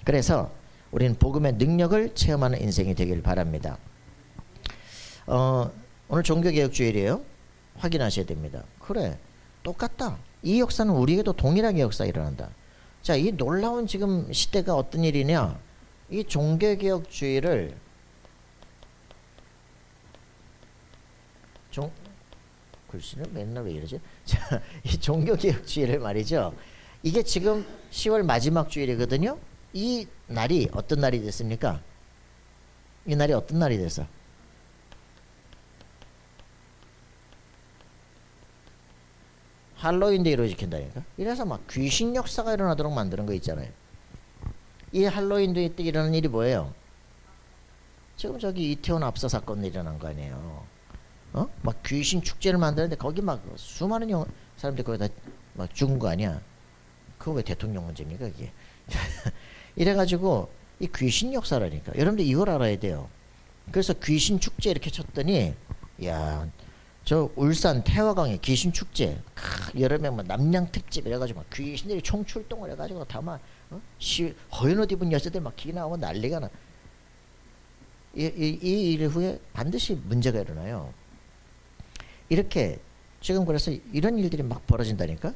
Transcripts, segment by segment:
그래서 우리는 복음의 능력을 체험하는 인생이 되길 바랍니다. 오늘 종교개혁주일이에요. 확인하셔야 됩니다. 그래, 똑같다. 이 역사는 우리에게도 동일하게 역사 일어난다. 자, 이 놀라운 지금 시대가 어떤 일이냐? 이 종교개혁주의를 글씨는 맨날 왜 이러지? 자, 이 종교개혁주의를 말이죠. 이게 지금 10월 마지막 주일이거든요. 이 날이 어떤 날이 됐습니까? 이 날이 어떤 날이 됐어? 할로윈데이로 지킨다니까. 이래서 막 귀신 역사가 일어나도록 만드는 거 있잖아요. 이 할로윈데이 때 일어나는 일이 뭐예요? 지금 저기 이태원 압사 사건 일어난 거 아니에요. 막 귀신 축제를 만드는데 거기 막 수많은 사람들이 거기다 막 죽은 거 아니야. 그거 왜 대통령 문제입니까 이게? 이래가지고 이 귀신 역사라니까. 여러분들 이걸 알아야 돼요. 그래서 귀신 축제 이렇게 쳤더니 야, 저 울산 태화강에 귀신 축제 여름에 뭐 남양 특집 이래가지고 막 귀신들이 총출동을 해가지고 다만 허연 옷 입은 여자들 막 기 나오고 난리가 나. 이 일 후에 반드시 문제가 일어나요. 이렇게 지금 그래서 이런 일들이 막 벌어진다니까.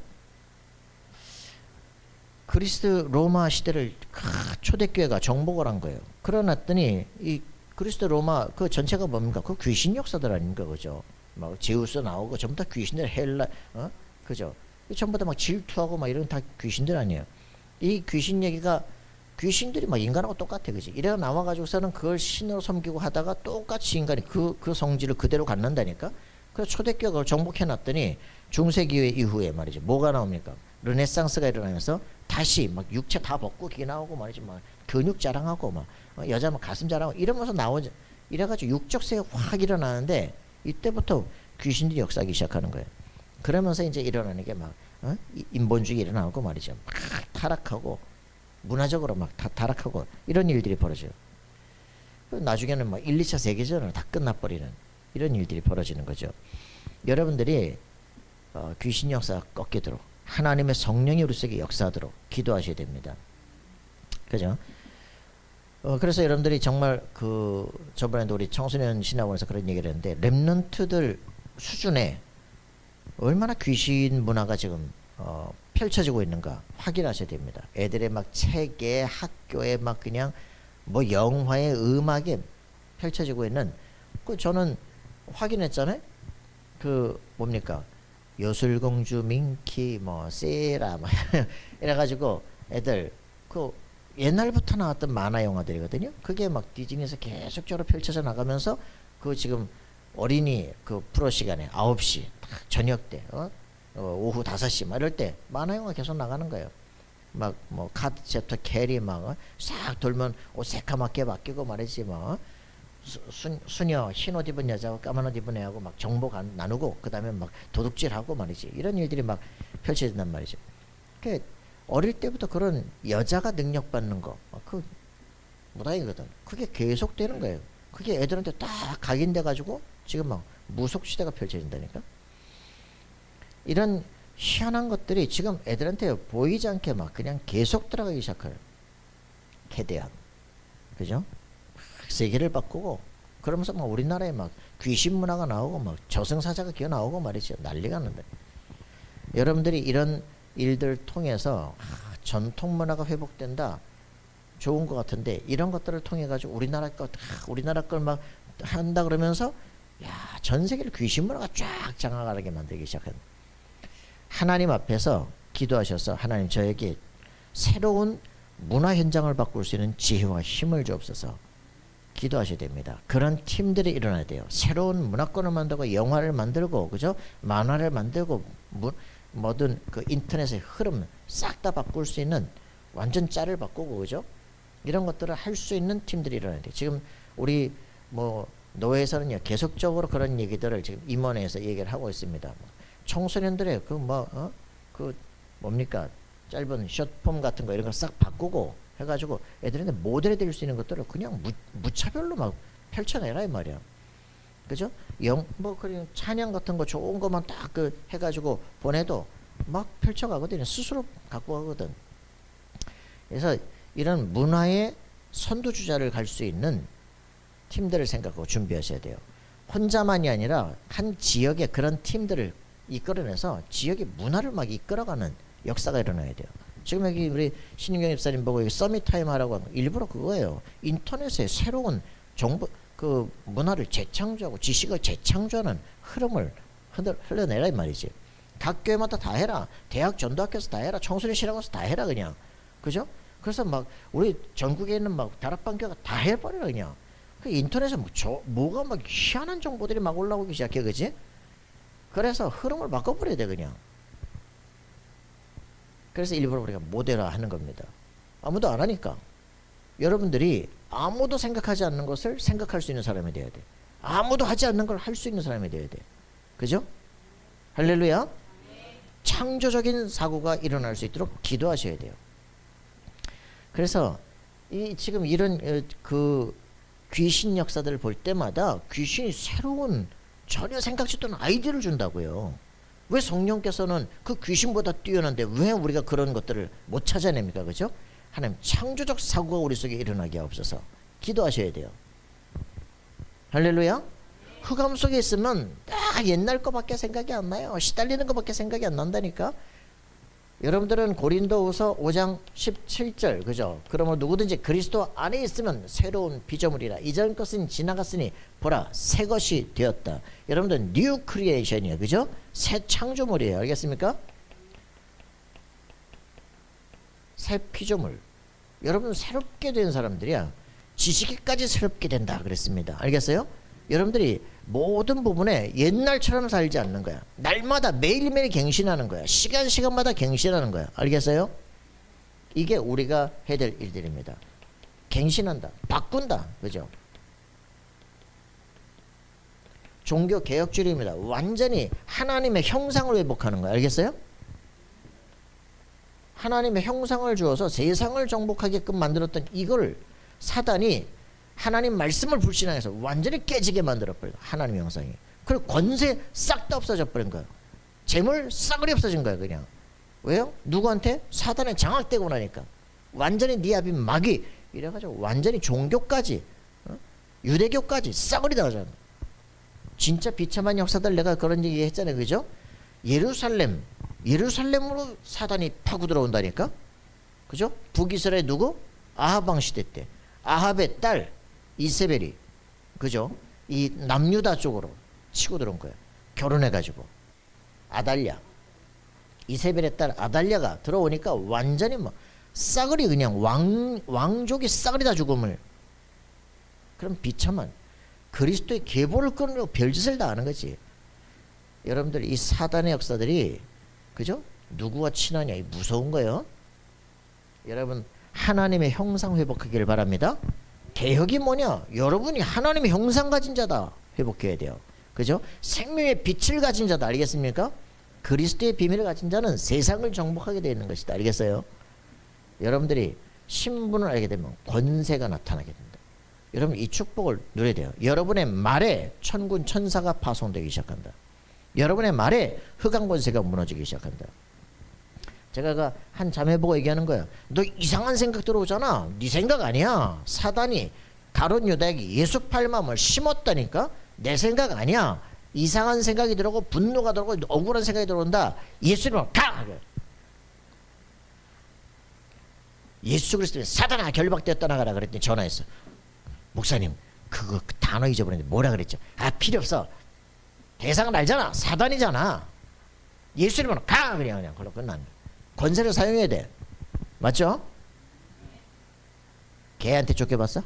그리스 로마 시대를 초대교회가 정복을 한 거예요. 그러놨더니 이 그리스 로마 그 전체가 뭡니까? 그 귀신 역사들 아닙니까, 그죠? 막 제우스 나오고 전부 다 귀신들 헬라, 그죠? 전부 다 막 질투하고 막 이런 다 귀신들 아니에요. 이 귀신 얘기가 귀신들이 막 인간하고 똑같아, 그지? 이래가 나와가지고서는 그걸 신으로 섬기고 하다가 똑같이 인간이 그 성질을 그대로 갖는다니까. 그래서 초대교회가 그걸 정복해놨더니 중세기회 이후에 말이죠. 뭐가 나옵니까? 르네상스가 일어나면서 다시 막 육체 다 벗고 기 나오고 말이지, 막 근육 자랑하고 막 여자 막 가슴 자랑하고 이러면서 나오죠. 이래가지고 육적세가 확 일어나는데 이때부터 귀신들이 역사하기 시작하는 거예요. 그러면서 이제 일어나는 게 막 인본주의 일어나고 말이죠. 막 타락하고 문화적으로 막 타락하고 이런 일들이 벌어져요. 나중에는 막 1, 2차 세계전으로 다 끝나버리는 이런 일들이 벌어지는 거죠. 여러분들이 귀신 역사가 꺾이도록 하나님의 성령이 우리 속에 역사하도록 기도하셔야 됩니다. 그죠? 그래서 여러분들이 정말 저번에도 우리 청소년 신학원에서 그런 얘기를 했는데 렘넌트들 수준에 얼마나 귀신 문화가 지금 펼쳐지고 있는가 확인하셔야 됩니다. 애들의 막 책에 학교에 막 그냥 뭐 영화에 음악에 펼쳐지고 있는 저는 확인했잖아요. 뭡니까? 요술공주 민키 뭐 세라 뭐 이래가지고 애들 옛날부터 나왔던 만화 영화들이거든요. 그게 막 디즈니에서 계속적으로 펼쳐져 나가면서 지금 어린이 프로 시간에 9시 저녁 때 오후 5시 막 이럴 때 만화 영화 계속 나가는 거예요. 막 뭐 카드 챕터 캐리 막 싹 돌면 옷 새까맣게 바뀌고 말이지 뭐 수녀 흰 옷 입은 여자하고 까만 옷 입은 애하고 막 정보 나누고 그 다음에 막 도둑질하고 말이지 이런 일들이 막 펼쳐진단 말이죠. 어릴 때부터 그런 여자가 능력받는 거 무당이거든. 그게 계속되는 거예요. 그게 애들한테 딱 각인돼 가지고 지금 막 무속 시대가 펼쳐진다니까. 이런 희한한 것들이 지금 애들한테 보이지 않게 막 그냥 계속 들어가기 시작해요. 개대한, 그죠? 세계를 바꾸고 그러면서 막 우리나라에 막 귀신 문화가 나오고 막 저승사자가 기어 나오고 말이죠. 난리가 났는데 여러분들이 이런 일들 통해서 전통 문화가 회복된다. 좋은 것 같은데 이런 것들을 통해 가지고 우리나라 걸 막 한다 그러면서 전 세계를 귀신 문화가 쫙 장악하게 만들기 시작한. 하나님 앞에서 기도하셔서 하나님 저에게 새로운 문화 현장을 바꿀 수 있는 지혜와 힘을 주옵소서 기도하셔야 됩니다. 그런 팀들이 일어나야 돼요. 새로운 문화권을 만들고 영화를 만들고 그죠? 만화를 만들고 뭐든 인터넷의 흐름 싹 다 바꿀 수 있는 완전 짤을 바꾸고 그죠? 이런 것들을 할 수 있는 팀들이 일어나야 돼요. 지금 우리 노회에서는요 계속적으로 그런 얘기들을 지금 임원회에서 얘기를 하고 있습니다. 청소년들의 뭡니까 짧은 숏폼 같은 거 이런 거 싹 바꾸고 해가지고 애들한테 모델이 될 수 있는 것들을 그냥 무차별로 막 펼쳐내라 이 말이야. 그죠? 그냥 찬양 같은 거 좋은 것만 딱 해가지고 보내도 막 펼쳐가거든요. 스스로 갖고 가거든. 그래서 이런 문화의 선두주자를 갈 수 있는 팀들을 생각하고 준비하셔야 돼요. 혼자만이 아니라 한 지역의 그런 팀들을 이끌어내서 지역의 문화를 막 이끌어가는 역사가 일어나야 돼요. 지금 여기 우리 신윤경 집사님 보고 여기 서밋 타임 하라고 한 거 일부러 그거예요. 인터넷에 새로운 정보 그 문화를 재창조하고 지식을 재창조하는 흐름을 흘러내라 이 말이지. 각 교회마다 다 해라. 대학 전도학교에서 다 해라. 청소년 실학원에서 다 해라 그냥. 그죠? 그래서 막 우리 전국에 있는 막 다락방 교회가 다 해버려라 그냥. 그 인터넷에 뭐가 막 희한한 정보들이 막 올라오기 시작해 그지? 그래서 흐름을 바꿔버려야 돼 그냥. 그래서 일부러 우리가 모델화 하는 겁니다. 아무도 안 하니까. 여러분들이 아무도 생각하지 않는 것을 생각할 수 있는 사람이 돼야 돼. 아무도 하지 않는 걸 할 수 있는 사람이 돼야 돼. 그죠? 할렐루야. 창조적인 사고가 일어날 수 있도록 기도하셔야 돼요. 그래서 지금 이런 그 귀신 역사들을 볼 때마다 귀신이 새로운 전혀 생각지도 않은 아이디어를 준다고요. 왜 성령께서는 그 귀신보다 뛰어난데 왜 우리가 그런 것들을 못 찾아냅니까? 그죠? 하나님 창조적 사고가 우리 속에 일어나게 하옵소서. 기도하셔야 돼요. 할렐루야. 흑암 속에 있으면 딱 옛날 거밖에 생각이 안 나요. 시달리는 거밖에 생각이 안 난다니까. 여러분들은 고린도후서 5장 17절 그죠? 그러면 누구든지 그리스도 안에 있으면 새로운 피조물이라 이전 것은 지나갔으니 보라 새 것이 되었다. 여러분들 뉴 크리에이션이에요. 그죠? 새 창조물이에요. 알겠습니까? 새 피조물. 여러분 새롭게 된 사람들이야. 지식까지 새롭게 된다 그랬습니다. 알겠어요? 여러분들이 모든 부분에 옛날처럼 살지 않는 거야. 날마다 매일매일 갱신하는 거야. 시간마다 갱신하는 거야. 알겠어요? 이게 우리가 해야 될 일들입니다. 갱신한다. 바꾼다. 그죠? 종교 개혁주의입니다. 완전히 하나님의 형상을 회복하는 거야. 알겠어요? 하나님의 형상을 주어서 세상을 정복하게끔 만들었던 이걸 사단이 하나님 말씀을 불신앙해서 완전히 깨지게 만들어버려. 하나님의 형상이. 그리고 권세 싹 다 없어져 버린 거예요. 재물 싸그리 없어진 거예요. 그냥. 왜요? 누구한테? 사단에 장악되고 나니까. 완전히 네 앞이 마귀 이래가지고 완전히 종교까지 유대교까지 싸그리 다 하잖아. 진짜 비참한 역사들 내가 그런 얘기 했잖아요. 그죠? 예루살렘으로 사단이 파고 들어온다니까. 그죠? 북이스라엘 누구? 아합 왕 시대 때 아합의 딸 이세벨이 그죠? 이 남유다 쪽으로 치고 들어온 거예요. 결혼해가지고 아달랴 이세벨의 딸 아달랴가 들어오니까 완전히 뭐 싸그리 그냥 왕족이 싸그리 다 죽음을. 그럼 비참한 그리스도의 계보를 끊으려고 별짓을 다 하는 거지. 여러분들 이 사단의 역사들이 그죠? 누구와 친하냐 이 무서운 거예요. 여러분 하나님의 형상 회복하기를 바랍니다. 개혁이 뭐냐? 여러분이 하나님의 형상 가진 자다. 회복해야 돼요. 그죠? 생명의 빛을 가진 자다. 알겠습니까? 그리스도의 비밀을 가진 자는 세상을 정복하게 되어 있는 것이다. 알겠어요? 여러분들이 신분을 알게 되면 권세가 나타나게 된다. 여러분 이 축복을 누려야 돼요. 여러분의 말에 천군 천사가 파송되기 시작한다. 여러분의 말에 흑암 권세가 무너지기 시작한다. 제가 한 자매 보고 얘기하는 거예요. 너 이상한 생각 들어오잖아. 네 생각 아니야. 사단이 가룟 유다에게 예수 팔 마음을 심었다니까. 내 생각 아니야. 이상한 생각이 들어오고 분노가 들어오고 억울한 생각이 들어온다. 예수님은 가! 예수 그리스도는 사단아 결박되었다 나가라 그랬더니 전화했어. 목사님 그 단어 잊어버렸는데 뭐라 그랬죠? 아 필요 없어. 대상은 알잖아. 사단이잖아. 예수님은 가! 그냥 그걸로 끝난 거야. 권세를 사용해야 돼. 맞죠? 개한테 쫓겨봤어?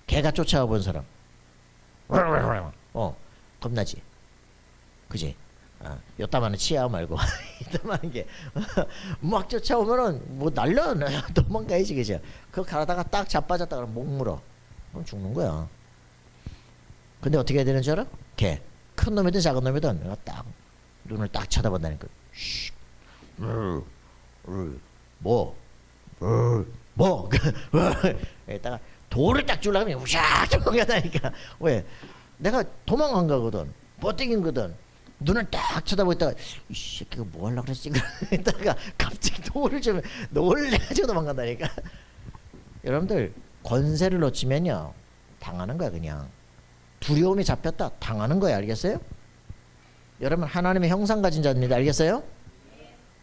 개가 쫓아와 본 사람. 겁나지. 그지? 요따마는 치아 말고 요따마는 게 막 쫓아오면은 뭐 날려 도망가야지. 그죠? 그거 가다가 딱 자빠졌다 그러면 목 물어. 그럼 죽는 거야. 근데 어떻게 해야 되는 줄 알아? 개. 큰 놈이든 작은 놈이든 내가 딱 눈을 딱 쳐다본다니까. 뭐 에다가 돌을 딱 주려고 하면 우샥 도망가다니까. 왜? 내가 도망간 거거든. 버티긴 거든. 눈을 딱 쳐다보고 있다가 이 새끼가 뭐 하려고 그랬지? 그러다가 갑자기 노를 좀 놀래가지고 도망간다니까. 여러분들 권세를 놓치면요 당하는 거야. 그냥 두려움이 잡혔다 당하는 거야. 알겠어요? 여러분 하나님의 형상 가진 자입니다. 알겠어요?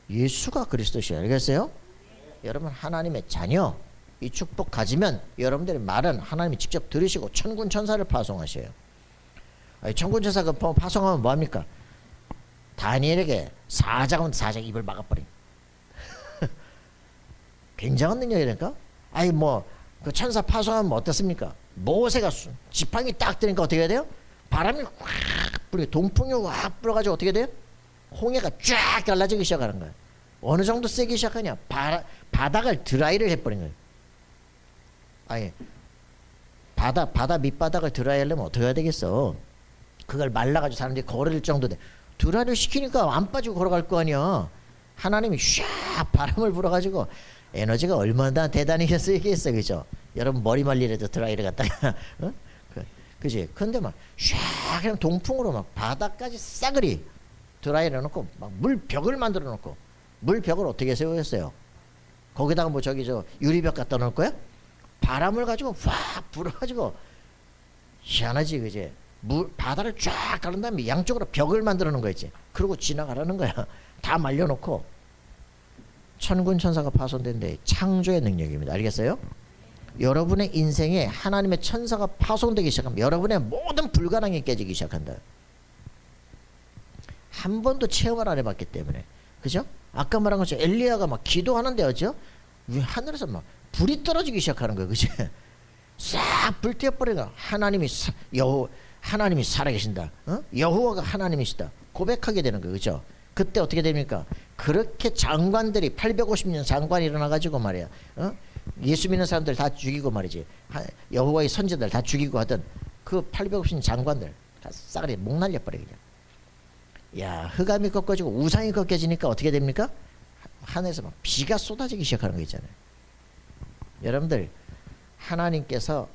예수가 그리스도시야. 알겠어요? 여러분 하나님의 자녀, 이 축복 가지면 여러분들의 말은 하나님이 직접 들으시고 천군 천사를 파송하셔요. 천군 천사가 파송하면 뭐합니까? 다니엘에게 사자가 사자 입을 막아버린 굉장한 능력이라니까. 아니 뭐 그 천사 파송하면 뭐 어떻습니까? 모세가 지팡이 딱 뜨니까 어떻게 해야 돼요? 바람이 확 불고 동풍이 확 불어가지고 어떻게 돼요? 홍해가 쫙 갈라지기 시작하는 거예요. 어느 정도 세기 시작하냐? 바닥을 드라이를 해버린 거예요. 아니 바다 밑바닥을 드라이 하려면 어떻게 해야 되겠어? 그걸 말라가지고 사람들이 걸을 정도 돼. 드라이를 시키니까 안 빠지고 걸어갈 거 아니야. 하나님이 샥 바람을 불어가지고 에너지가 얼마나 대단히 쓰이겠어. 그죠? 여러분 머리 말리래도 드라이를 갖다가 어? 그지? 근데 막 샥 그냥 동풍으로 막 바닥까지 싸그리 드라이를 해놓고 막 물벽을 만들어 놓고, 물벽을 어떻게 세우겠어요? 거기다가 뭐 저기 저 유리벽 갖다 놓을 거야? 바람을 가지고 확 불어가지고 희한하지. 그지? 바다를 쫙 가른 다음에 양쪽으로 벽을 만들어 놓은 거 있지. 그러고 지나가라는 거야. 다 말려놓고. 천군 천사가 파손된데 창조의 능력입니다. 알겠어요? 여러분의 인생에 하나님의 천사가 파손되기 시작하면 여러분의 모든 불가능이 깨지기 시작한다. 한 번도 체험을 안 해봤기 때문에. 그죠? 아까 말한 것처럼 엘리야가 막 기도하는데 어죠? 하늘에서 막 불이 떨어지기 시작하는 거예요. 그죠? 싹 불태워버리니까 하나님이 살아계신다. 어? 여호와가 하나님이시다. 고백하게 되는 거예요. 그죠? 그때 어떻게 됩니까? 그렇게 장관들이 850년 장관이 일어나가지고 말이야. 어? 예수 믿는 사람들 다 죽이고 말이지. 여호와의 선지자들 다 죽이고 하던 그 850년 장관들 다 싸그리 목 날려버려 그냥. 야, 흑암이 꺾어지고 우상이 꺾여지니까 어떻게 됩니까? 하늘에서 막 비가 쏟아지기 시작하는 거 있잖아요. 여러분들 하나님께서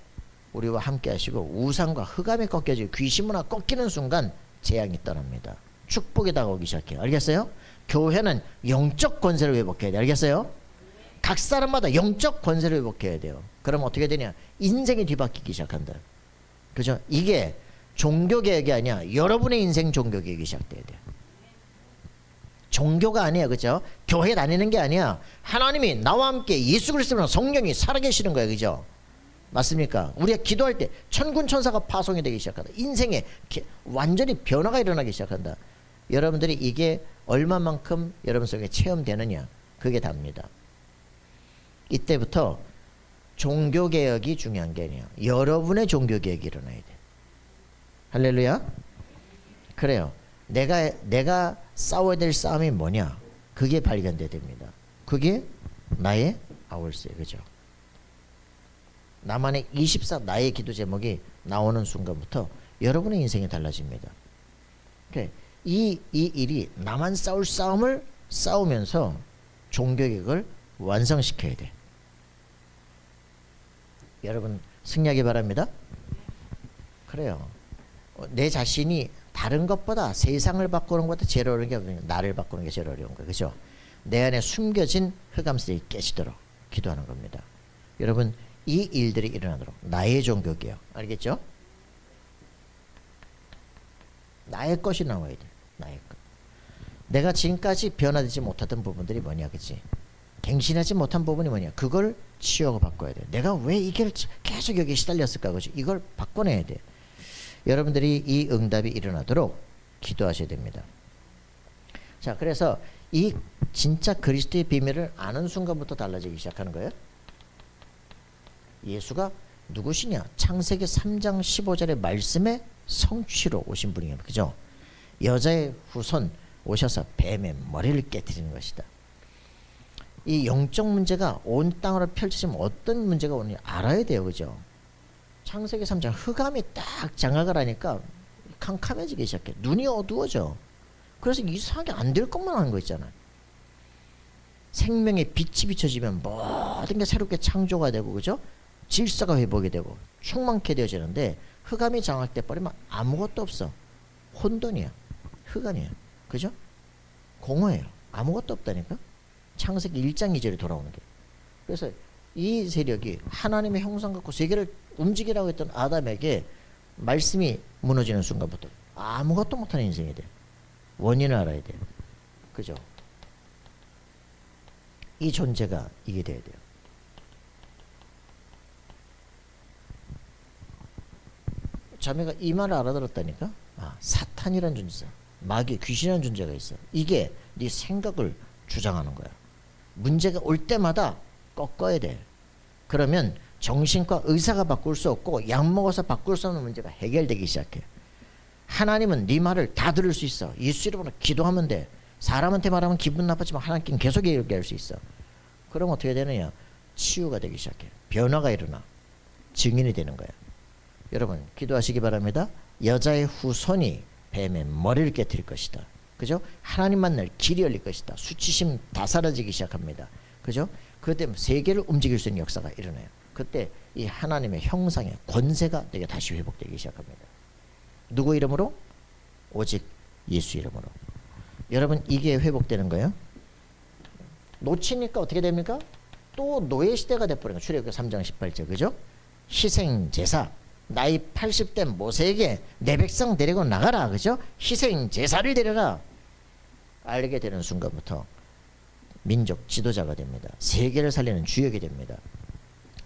우리와 함께 하시고 우상과 흑암이 꺾여지고 귀신 문화 꺾이는 순간 재앙이 떠납니다. 축복이 다가오기 시작해요. 알겠어요? 교회는 영적 권세를 회복해야 돼요. 알겠어요? 각 사람마다 영적 권세를 회복해야 돼요. 그럼 어떻게 되냐? 인생이 뒤바뀌기 시작한다. 그죠? 이게 종교개혁이 아니야. 여러분의 인생 종교개혁이 시작돼야 돼요. 종교가 아니야. 그죠? 교회 다니는 게 아니야. 하나님이 나와 함께 예수 그리스도는 성령이 살아계시는 거야. 그죠? 맞습니까? 우리가 기도할 때 천군 천사가 파송이 되기 시작한다. 인생에 완전히 변화가 일어나기 시작한다. 여러분들이 이게 얼마만큼 여러분 속에 체험되느냐, 그게 답니다. 이때부터 종교개혁이 중요한 게 아니에요. 여러분의 종교개혁이 일어나야 돼. 할렐루야. 그래요. 내가 싸워야 될 싸움이 뭐냐, 그게 발견돼야 됩니다. 그게 나의 아울스예요. 그죠? 나만의 24 나의 기도 제목이 나오는 순간부터 여러분의 인생이 달라집니다. 그래. 이 일이 나만 싸울 싸움을 싸우면서 종교개혁을 완성시켜야 돼. 여러분 승리하기 바랍니다. 그래요. 내 자신이 다른 것보다 세상을 바꾸는 것보다 제일 어려운 게 나를 바꾸는 게 제일 어려운 거예요. 그죠? 내 안에 숨겨진 흑암들이 깨지도록 기도하는 겁니다. 여러분 이 일들이 일어나도록 나의 종교개혁, 알겠죠? 나의 것이 나와야 돼. 나의 것. 내가 지금까지 변화되지 못하던 부분들이 뭐냐, 그치? 갱신하지 못한 부분이 뭐냐, 그걸 치유하고 바꿔야 돼. 내가 왜 이게 계속 여기에 시달렸을까, 그치? 이걸 바꿔내야 돼. 여러분들이 이 응답이 일어나도록 기도하셔야 됩니다. 자, 그래서 이 진짜 그리스도의 비밀을 아는 순간부터 달라지기 시작하는 거예요. 예수가 누구시냐? 창세기 3장 15절의 말씀의 성취로 오신 분이에요. 그죠? 여자의 후손 오셔서 뱀의 머리를 깨뜨리는 것이다. 이 영적 문제가 온 땅으로 펼쳐지면 어떤 문제가 오는지 알아야 돼요. 그죠? 창세기 3장 흑암이 딱 장악을 하니까 캄캄해지기 시작해. 눈이 어두워져. 그래서 이상하게 안 될 것만 하는 거 있잖아요. 생명의 빛이 비춰지면 모든 게 새롭게 창조가 되고, 그죠? 질서가 회복이 되고 충만케 되어지는데 흑암이 장악돼 버리면 아무것도 없어. 혼돈이야. 흑암이에요. 그죠? 공허해요. 아무것도 없다니까. 창세기 1장 2절에 돌아오는 게. 그래서 이 세력이 하나님의 형상 갖고 세계를 움직이라고 했던 아담에게 말씀이 무너지는 순간부터 아무것도 못하는 인생이 돼. 원인을 알아야 돼요. 그죠? 이 존재가 이게 돼야 돼요. 자매가 이 말을 알아들었다니까. 아, 사탄이라는 존재 있어. 마귀, 귀신이라는 존재가 있어. 이게 네 생각을 주장하는 거야. 문제가 올 때마다 꺾어야 돼. 그러면 정신과 의사가 바꿀 수 없고 약 먹어서 바꿀 수 없는 문제가 해결되기 시작해. 하나님은 네 말을 다 들을 수 있어. 예수 이름으로 기도하면 돼. 사람한테 말하면 기분 나쁘지만 하나님께는 계속 얘기할 수 있어. 그럼 어떻게 되느냐? 치유가 되기 시작해. 변화가 일어나. 증인이 되는 거야. 여러분 기도하시기 바랍니다. 여자의 후손이 뱀의 머리를 깨뜨릴 것이다. 그죠? 하나님 만날 길이 열릴 것이다. 수치심 다 사라지기 시작합니다. 그죠? 그때 세계를 움직일 수 있는 역사가 일어나요. 그때 이 하나님의 형상의 권세가 내게 다시 회복되기 시작합니다. 누구 이름으로? 오직 예수 이름으로. 여러분 이게 회복되는 거예요. 놓치니까 어떻게 됩니까? 또 노예 시대가 돼버린 거예요. 출애굽기 3장 18절. 그죠? 희생제사. 나이 80대 모세에게 내 백성 데리고 나가라. 그죠? 희생제사를 데려라. 알게 되는 순간부터 민족 지도자가 됩니다. 세계를 살리는 주역이 됩니다.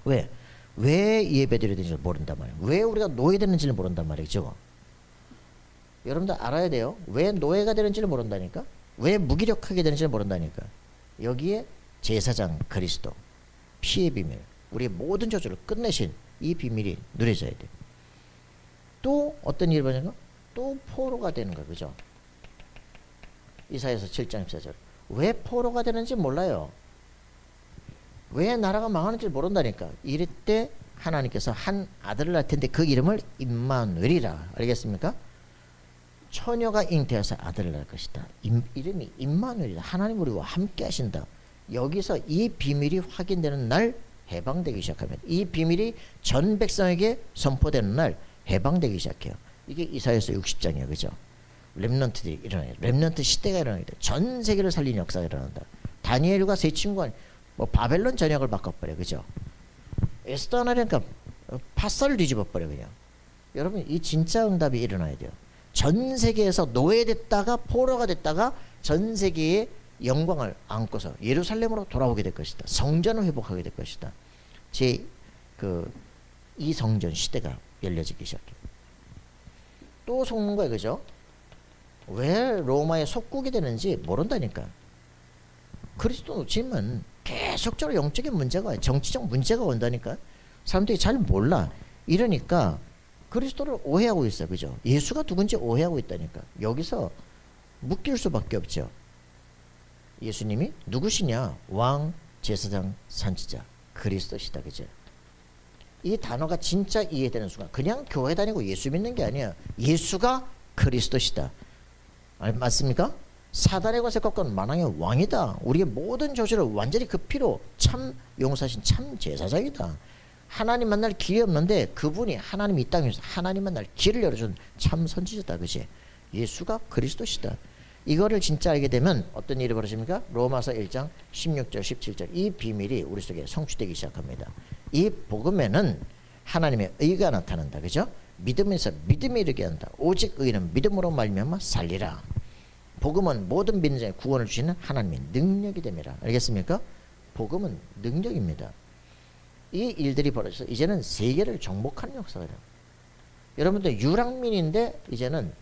왜? 왜 예배드려야 되는지 모른단 말이에요. 왜 우리가 노예되는지를 모른단 말이죠. 여러분들 알아야 돼요. 왜 노예가 되는지를 모른다니까. 왜 무기력하게 되는지를 모른다니까. 여기에 제사장 그리스도, 피의 비밀, 우리의 모든 저주를 끝내신 이 비밀이 누려져야 돼. 또 어떤 일이 벌어지는 거? 또 포로가 되는 거. 그죠? 이사야서 7장 14절. 왜 포로가 되는지 몰라요. 왜 나라가 망하는지 모른다니까. 이럴 때 하나님께서 한 아들을 낳을 텐데 그 이름을 임마누엘이라. 알겠습니까? 처녀가 잉태해서 아들을 낳을 것이다. 이름이 임마누엘이다. 하나님 우리와 함께 하신다. 여기서 이 비밀이 확인되는 날 해방되기 시작합니다. 이 비밀이 전 백성에게 선포되는 날 해방되기 시작해요. 이게 이사야서 60장이에요. 그죠? 렘넌트들이 일어나요. 렘넌트 시대가 일어나게 돼. 전 세계를 살리는 역사가 일어난다. 다니엘과 세 친구가 뭐 바벨론 전역을 바꿔버려. 그죠? 에스더 하나니까 팥살을 뒤집어버려 그냥. 여러분 이 진짜 응답이 일어나야 돼요. 전 세계에서 노예됐다가 포로가 됐다가 전 세계의 영광을 안고서 예루살렘으로 돌아오게 될 것이다. 성전을 회복하게 될 것이다. 이 성전 시대가 열려지기 시작해요. 또 속는 거예요. 그죠? 왜 로마에 속국이 되는지 모른다니까. 그리스도 놓치면 계속적으로 영적인 문제가 와요. 정치적 문제가 온다니까. 사람들이 잘 몰라. 이러니까 그리스도를 오해하고 있어요. 그죠? 예수가 누군지 오해하고 있다니까. 여기서 묶일 수밖에 없죠. 예수님이 누구시냐? 왕, 제사장, 선지자, 그리스도시다. 그죠? 이 단어가 진짜 이해되는 순간 그냥 교회 다니고 예수 믿는 게 아니야. 예수가 그리스도시다. 맞습니까? 사단의 것을 꺾은 만왕의 왕이다. 우리의 모든 저주를 완전히 그 피로 참 용서하신 참 제사장이다. 하나님 만날 길이 없는데 그분이 하나님 이 땅에서 하나님 만날 길을 열어준 참 선지자다. 그치? 예수가 그리스도시다. 이거를 진짜 알게 되면 어떤 일이 벌어집니까? 로마서 1장 16절 17절 이 비밀이 우리 속에 성취되기 시작합니다. 이 복음에는 하나님의 의가 나타난다. 그죠? 믿음에서 믿음에 이르게 한다. 오직 의는 믿음으로 말미암아 살리라. 복음은 모든 믿는 자에 구원을 주시는 하나님의 능력이 됩니다. 알겠습니까? 복음은 능력입니다. 이 일들이 벌어져서 이제는 세계를 정복하는 역사가 돼요. 여러분들 유랑민인데 이제는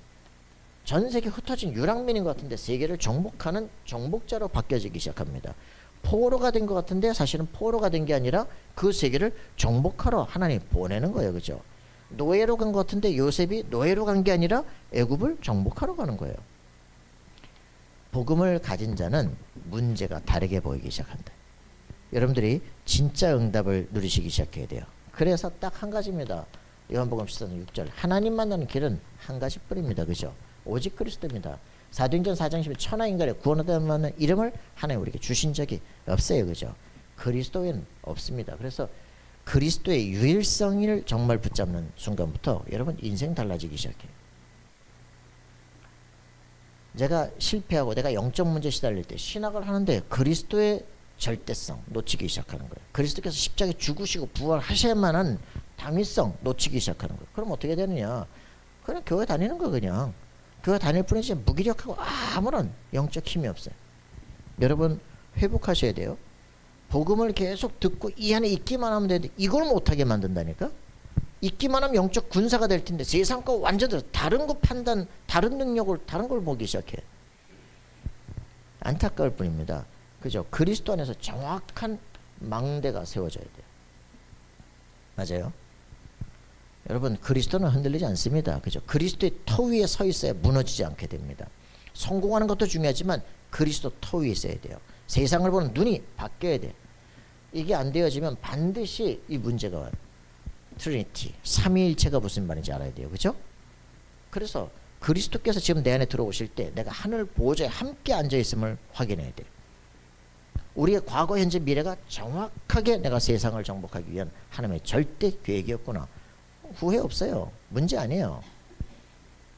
전 세계 흩어진 유랑민인 것 같은데 세계를 정복하는 정복자로 바뀌어지기 시작합니다. 포로가 된 것 같은데 사실은 포로가 된 게 아니라 그 세계를 정복하러 하나님이 보내는 거예요. 그죠? 노예로 간 것 같은데 요셉이 노예로 간 게 아니라 애굽을 정복하러 가는 거예요. 복음을 가진 자는 문제가 다르게 보이기 시작한다. 여러분들이 진짜 응답을 누리시기 시작해야 돼요. 그래서 딱 한 가지입니다. 요한복음 14장 6절 하나님 만나는 길은 한 가지뿐입니다. 그죠? 오직 그리스도입니다. 사도행전 4장 10절 천하인간의 구원하다는 이름을 하나님 우리에게 주신 적이 없어요. 그죠? 그리스도에는 없습니다. 그래서 그리스도의 유일성을 정말 붙잡는 순간부터 여러분 인생 달라지기 시작해요. 내가 실패하고 내가 영적 문제 시달릴 때 신학을 하는데 그리스도의 절대성 놓치기 시작하는 거예요. 그리스도께서 십자가에 죽으시고 부활하셔야만 한 당위성 놓치기 시작하는 거예요. 그럼 어떻게 되느냐? 그냥 교회 다니는 거 그냥. 교회 다닐 뿐이지 무기력하고 아무런 영적 힘이 없어요. 여러분 회복하셔야 돼요. 복음을 계속 듣고 이 안에 있기만 하면 되는데 이걸 못하게 만든다니까? 있기만 하면 영적 군사가 될 텐데 세상과 완전 다른 거 판단, 다른 능력을, 다른 걸 보기 시작해. 안타까울 뿐입니다. 그죠? 그리스도 안에서 정확한 망대가 세워져야 돼요. 맞아요? 여러분 그리스도는 흔들리지 않습니다. 그죠? 그리스도의 터 위에 서 있어야 무너지지 않게 됩니다. 성공하는 것도 중요하지만 그리스도 터 위에 있어야 돼요. 세상을 보는 눈이 바뀌어야 돼. 이게 안 되어지면 반드시 이 문제가 와요. 트리니티, 삼위일체가 무슨 말인지 알아야 돼요. 그죠? 그래서 그리스도께서 지금 내 안에 들어오실 때 내가 하늘 보호자에 함께 앉아있음을 확인해야 돼요. 우리의 과거, 현재, 미래가 정확하게 내가 세상을 정복하기 위한 하나님의 절대 계획이었구나. 후회 없어요. 문제 아니에요.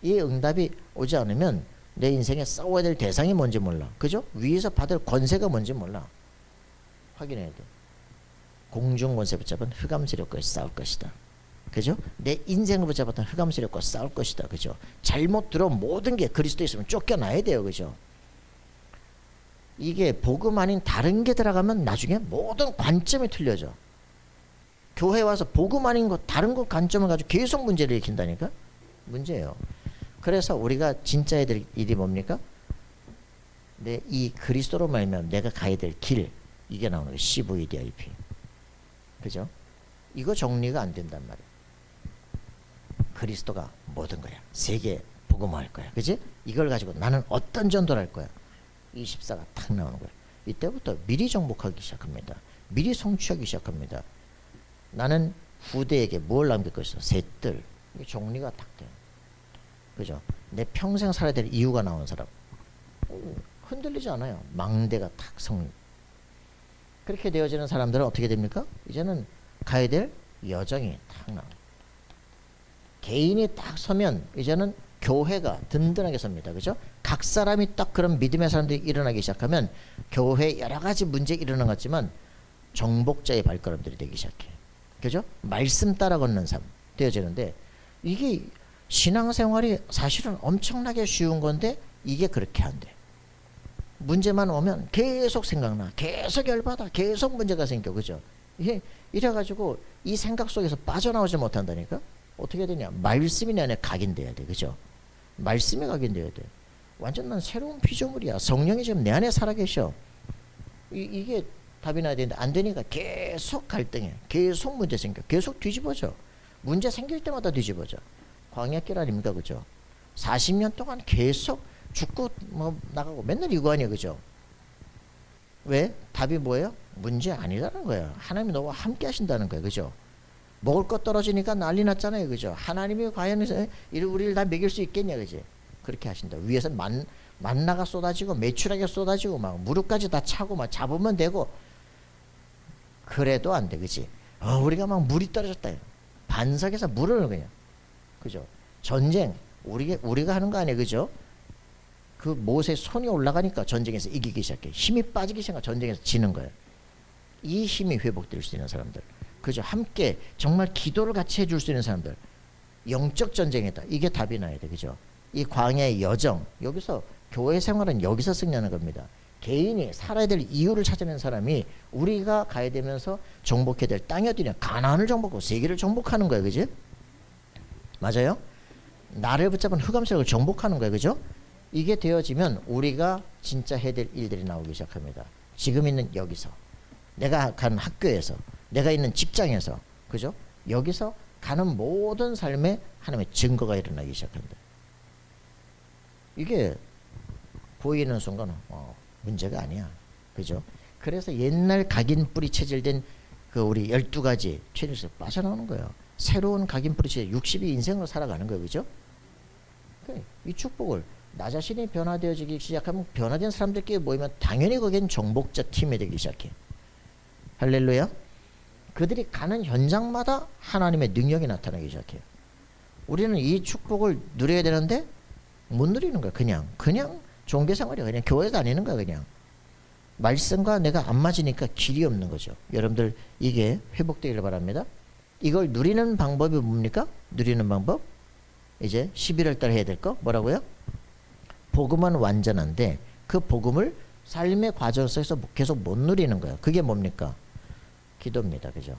이 응답이 오지 않으면 내 인생에 싸워야 될 대상이 뭔지 몰라. 그죠? 위에서 받을 권세가 뭔지 몰라. 확인해야 돼. 공중 권세 붙잡은 흑암 세력과 싸울 것이다. 그죠? 내 인생을 붙잡았던 흑암 세력과 싸울 것이다. 그죠? 잘못 들어온 모든 게 그리스도에 있으면 쫓겨나야 돼요. 그죠? 이게 복음 아닌 다른 게 들어가면 나중에 모든 관점이 틀려져. 교회 와서 복음 아닌 거 다른 거 관점을 가지고 계속 문제를 일으킨다니까? 문제예요. 그래서 우리가 진짜 해야 될 일이 뭡니까? 내 이 그리스도로 말하면 내가 가야 될 길, 이게 나오는 거예요. CVDIP. 그죠? 이거 정리가 안 된단 말이에요. 그리스도가 모든 거야. 세계 복음화할 거야. 그지? 이걸 가지고 나는 어떤 전도를 할 거야. 24가 탁 나오는 거야. 이때부터 미리 정복하기 시작합니다. 미리 성취하기 시작합니다. 나는 후대에게 뭘 남길 것이다. 셋들. 이 정리가 탁 돼요. 그죠? 내 평생 살아야 될 이유가 나온 사람. 흔들리지 않아요. 망대가 탁 성. 그렇게 되어지는 사람들은 어떻게 됩니까? 이제는 가야 될 여정이 탁 나와요. 개인이 딱 서면 이제는 교회가 든든하게 섭니다. 그죠? 각 사람이 딱 그런 믿음의 사람들이 일어나기 시작하면 교회에 여러 가지 문제 일어나는 것 같지만 정복자의 발걸음들이 되기 시작해. 그죠? 말씀 따라 걷는 삶 되어지는데 이게 신앙생활이 사실은 엄청나게 쉬운 건데 이게 그렇게 안 돼. 문제만 오면 계속 생각나. 계속 열받아. 계속 문제가 생겨. 그죠? 이래가지고 이 생각 속에서 빠져나오지 못한다니까? 어떻게 되냐? 말씀이 내 안에 각인돼야 돼. 그죠? 말씀이 각인돼야 돼. 완전 난 새로운 피조물이야. 성령이 지금 내 안에 살아계셔. 이게 답이 나야 되는데 안 되니까 계속 갈등해. 계속 문제 생겨. 계속 뒤집어져. 문제 생길 때마다 뒤집어져. 광야길 아닙니까? 그죠? 40년 동안 계속 죽고 뭐 나가고 맨날 이거 아니야. 그죠? 왜? 답이 뭐예요? 문제 아니라는 거예요. 하나님이 너와 함께 하신다는 거예요. 그죠? 먹을 것 떨어지니까 난리 났잖아요. 그죠? 하나님이 과연 우리를 다 먹일 수 있겠냐. 그지? 그렇게 하신다. 위에서 만나가 쏟아지고 매출하게 쏟아지고 막 무릎까지 다 차고 막 잡으면 되고 그래도 안 돼. 그지? 우리가 막 물이 떨어졌다. 반석에서 물을 그냥. 그죠? 전쟁 우리가 하는 거 아니에요. 그죠? 그 모세 손이 올라가니까 전쟁에서 이기기 시작해. 힘이 빠지기 시작하면 전쟁에서 지는 거예요. 이 힘이 회복될 수 있는 사람들. 그죠? 함께 정말 기도를 같이 해줄 수 있는 사람들. 영적 전쟁이다. 이게 답이 나야 돼. 그죠? 이 광야의 여정. 여기서 교회 생활은 여기서 승리하는 겁니다. 개인이 살아야 될 이유를 찾아낸 사람이 우리가 가야 되면서 정복해야 될 땅이 어디냐? 가나안을 정복하고 세계를 정복하는 거예요. 그지? 맞아요? 나를 붙잡은 흑암세력을 정복하는 거예요. 그죠? 이게 되어지면 우리가 진짜 해야 될 일들이 나오기 시작합니다. 지금 있는 여기서, 내가 가는 학교에서, 내가 있는 직장에서, 그죠? 여기서 가는 모든 삶에 하나님의 증거가 일어나기 시작합니다. 이게 보이는 순간 문제가 아니야. 그죠? 그래서 옛날 각인 뿌리 체질된 그 우리 12가지 체질에서 빠져나오는 거예요. 새로운 각인 뿌리 체질 60이 인생으로 살아가는 거예요. 그죠? 이 축복을 나 자신이 변화되어지기 시작하면 변화된 사람들끼리 모이면 당연히 거기엔 정복자 팀이 되기 시작해. 할렐루야. 그들이 가는 현장마다 하나님의 능력이 나타나기 시작해요. 우리는 이 축복을 누려야 되는데 못 누리는 거야. 그냥 종교 생활이야. 그냥 교회 다니는 거야 그냥. 말씀과 내가 안 맞으니까 길이 없는 거죠. 여러분들 이게 회복되기를 바랍니다. 이걸 누리는 방법이 뭡니까? 누리는 방법? 이제 11월 달 해야 될 거 뭐라고요? 복음은 완전한데 그 복음을 삶의 과정 속에서 계속 못 누리는 거예요. 그게 뭡니까? 기도입니다. 그죠?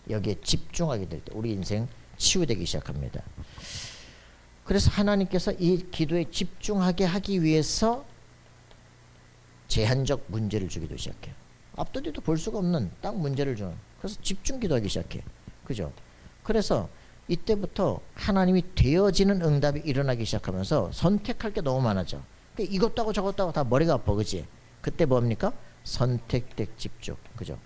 여기에 집중하게 될 때 우리 인생 치유되기 시작합니다. 그래서 하나님께서 이 기도에 집중하게 하기 위해서 제한적 문제를 주기도 시작해요. 앞도 뒤도 볼 수가 없는 딱 문제를 주는. 그래서 집중 기도하기 시작해. 그죠? 그래서 이때부터 하나님이 되어지는 응답이 일어나기 시작하면서 선택할 게 너무 많아져. 그러니까 이것도 하고 저것도 하고 다 머리가 아파. 그치? 그때 뭡니까? 선택적 집중. 그죠?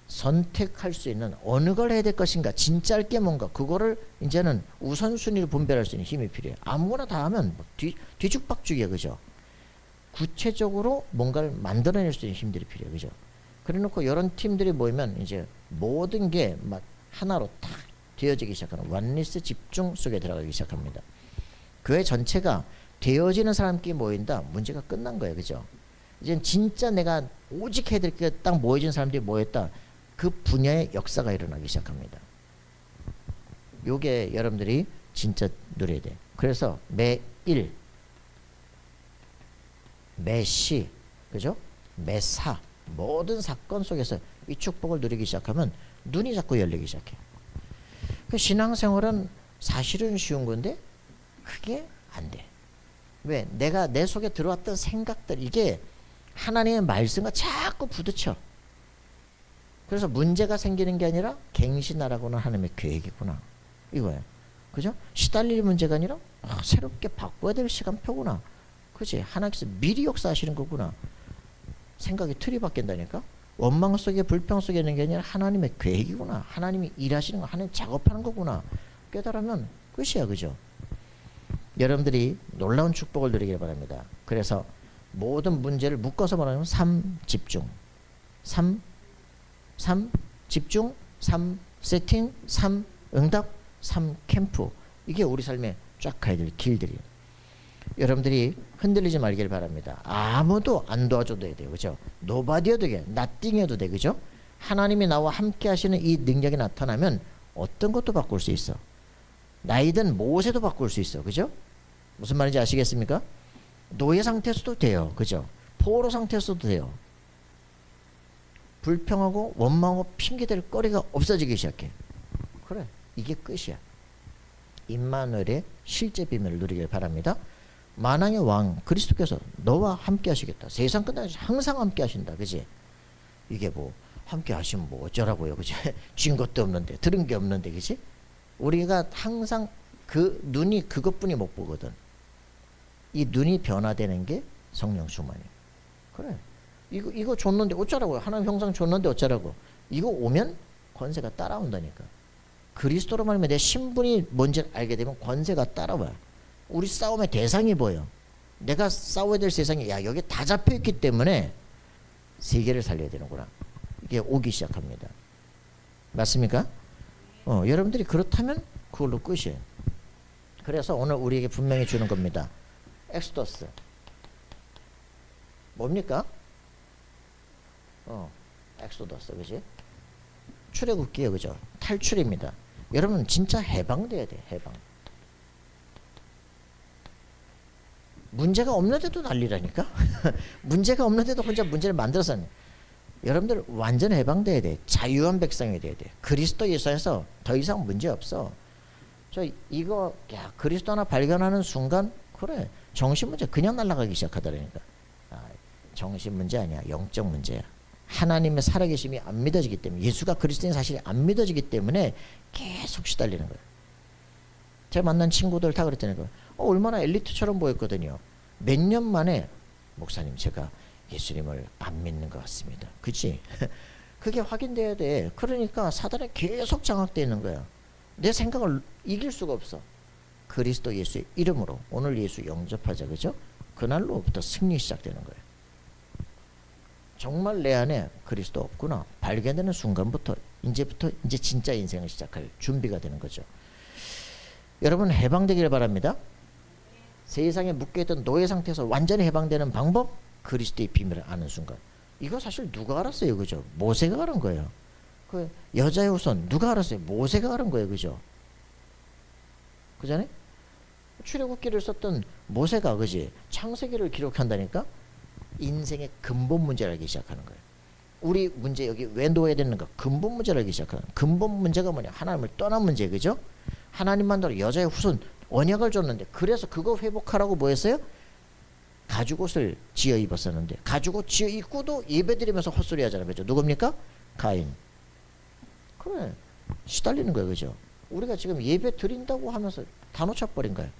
선택할 수 있는 어느 걸 해야 될 것인가, 진짜 할 게 뭔가, 그거를 이제는 우선순위를 분별할 수 있는 힘이 필요해. 아무거나 다 하면 뒤죽박죽이야. 그죠? 구체적으로 뭔가를 만들어낼 수 있는 힘들이 필요해. 그죠? 그래 놓고 이런 팀들이 모이면 이제 모든 게 막 하나로 딱 되어지기 시작하는 원리스 집중 속에 들어가기 시작합니다. 교회 전체가 되어지는 사람끼리 모인다. 문제가 끝난 거예요. 그죠? 이제 진짜 내가 오직 해야 될 게 딱 모여진 사람들이 모였다. 그 분야의 역사가 일어나기 시작합니다. 요게 여러분들이 진짜 누려야 돼. 그래서 매일, 매시, 그죠? 매사, 모든 사건 속에서 이 축복을 누리기 시작하면 눈이 자꾸 열리기 시작해. 그 신앙생활은 사실은 쉬운 건데 그게 안 돼. 왜? 내가 내 속에 들어왔던 생각들, 이게 하나님의 말씀과 자꾸 부딪혀. 그래서 문제가 생기는 게 아니라 갱신하라고는 하나님의 계획이구나. 이거예요. 그죠? 시달릴 문제가 아니라 새롭게 바꿔야 될 시간표구나. 그치? 하나님께서 미리 역사하시는 거구나. 생각이 틀이 바뀐다니까? 원망 속에 불평 속에 있는 게 아니라 하나님의 계획이구나. 하나님이 일하시는 거, 하나님 작업하는 거구나. 깨달으면 끝이야. 그죠? 여러분들이 놀라운 축복을 누리길 바랍니다. 그래서 모든 문제를 묶어서 말하면 3 집중, 3 집중, 3 세팅, 3 응답, 3 캠프. 이게 우리 삶에 쫙 가야 될 길들이에요. 여러분들이 흔들리지 말길 바랍니다. 아무도 안 도와줘도 돼요. 그죠? 노바디여도 돼. 나띵해도 돼. 그죠? 하나님이 나와 함께 하시는 이 능력이 나타나면 어떤 것도 바꿀 수 있어. 나이든 무엇에도 바꿀 수 있어. 그죠? 무슨 말인지 아시겠습니까? 노예 상태에서도 돼요. 그죠? 포로 상태에서도 돼요. 불평하고 원망하고 핑계댈 거리가 없어지기 시작해. 그래, 이게 끝이야. 임마누엘의 실제 비밀을 누리길 바랍니다. 만왕의 왕 그리스도께서 너와 함께 하시겠다. 세상 끝나지 항상 함께 하신다. 그지? 이게 뭐 함께 하시면 뭐 어쩌라고요. 그지? 쥔 것도 없는데, 들은 게 없는데. 그지? 우리가 항상 그 눈이 그것뿐이 못 보거든. 이 눈이 변화되는 게 성령 충만이에요. 그래. 이거 줬는데 어쩌라고요. 하나님 형상 줬는데 어쩌라고. 이거 오면 권세가 따라온다니까. 그리스도로 말하면 내 신분이 뭔지 알게 되면 권세가 따라와요. 우리 싸움의 대상이 보여. 내가 싸워야 될 세상이 여기 다 잡혀있기 때문에 세계를 살려야 되는구나. 이게 오기 시작합니다. 맞습니까? 여러분들이 그렇다면 그걸로 끝이에요. 그래서 오늘 우리에게 분명히 주는 겁니다. 엑소더스 뭡니까? 엑소더스. 그지? 출애굽기예요. 그죠? 탈출입니다. 여러분 진짜 해방돼야 돼. 해방. 문제가 없는데도 난리라니까. 문제가 없는데도 혼자 문제를 만들어서. 여러분들 완전 해방돼야 돼. 자유한 백성이 돼야 돼. 그리스도 예수에서 더 이상 문제 없어. 저 이거 그리스도 하나 발견하는 순간 그래 정신 문제 그냥 날아가기 시작하더라니까. 정신 문제 아니야. 영적 문제야. 하나님의 살아계심이 안 믿어지기 때문에, 예수가 그리스도인 사실이 안 믿어지기 때문에 계속 시달리는 거예요. 제가 만난 친구들 다 그랬다니까요. 얼마나 엘리트처럼 보였거든요. 몇 년 만에 목사님 제가 예수님을 안 믿는 것 같습니다. 그치? 그게 확인돼야 돼. 그러니까 사단에 계속 장악되어 있는 거야. 내 생각을 이길 수가 없어. 그리스도 예수의 이름으로 오늘 예수 영접하자. 그죠? 그날로부터 승리 시작되는 거예요. 정말 내 안에 그리스도 없구나 발견되는 순간부터 이제 진짜 인생을 시작할 준비가 되는 거죠. 여러분 해방되기를 바랍니다. 세상에 묶여있던 노예 상태에서 완전히 해방되는 방법, 그리스도의 비밀을 아는 순간. 이거 사실 누가 알았어요, 그죠? 모세가 알은 거예요. 그 여자의 후손 누가 알았어요? 모세가 알은 거예요, 그죠? 그잖아요? 출애굽기를 썼던 모세가, 그지? 창세기를 기록한다니까. 인생의 근본 문제를 알기 시작하는 거예요. 우리 문제, 여기 왜 놓아야 되는 가 근본 문제를 알기 시작하는 거예요. 근본 문제가 뭐냐? 하나님을 떠난 문제, 그죠? 하나님만으로 여자의 후손 언약을 줬는데, 그래서 그거 회복하라고 뭐 했어요? 가죽옷을 지어 입었었는데, 가죽옷 지어 입고도 예배드리면서 헛소리 하잖아요, 그죠? 누굽니까? 가인. 그래, 시달리는 거예요, 그죠? 우리가 지금 예배 드린다고 하면서 다 놓쳐버린 거예요.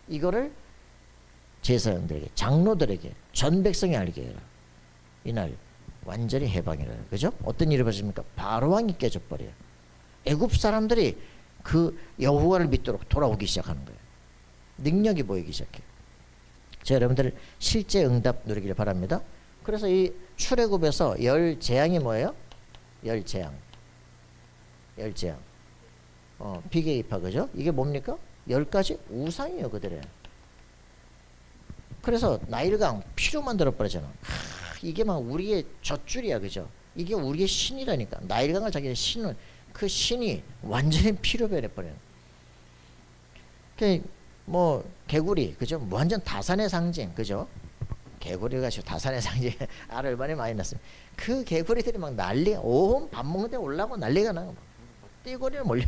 이거를 제사장들에게, 장로들에게, 전 백성이 알게 해라. 이날 완전히 해방이라. 그죠? 어떤 일이 벌어집니까? 바로왕이 깨져버려요. 애굽 사람들이 그 여호와를 믿도록 돌아오기 시작하는 거예요. 능력이 보이기 시작해요. 자, 여러분들 실제 응답 누리기를 바랍니다. 그래서 이 출애굽에서 10재앙이 뭐예요? 10재앙. 10재앙. 비계입하, 그죠? 이게 뭡니까? 10가지 우상이에요, 그들의. 그래서 나일강 피로 만들어버리잖아. 이게 막 우리의 젖줄이야, 그죠? 이게 우리의 신이라니까. 나일강을 자기의 신을, 그 신이 완전히 피로 변해버려요. 뭐 개구리, 그죠? 완전 다산의 상징, 그죠? 개구리가 다산의 상징. 알을 많이 났어요. 그 개구리들이 막 난리, 온 밥 먹는데 올라고 난리가 나. 띠고리를 몰려.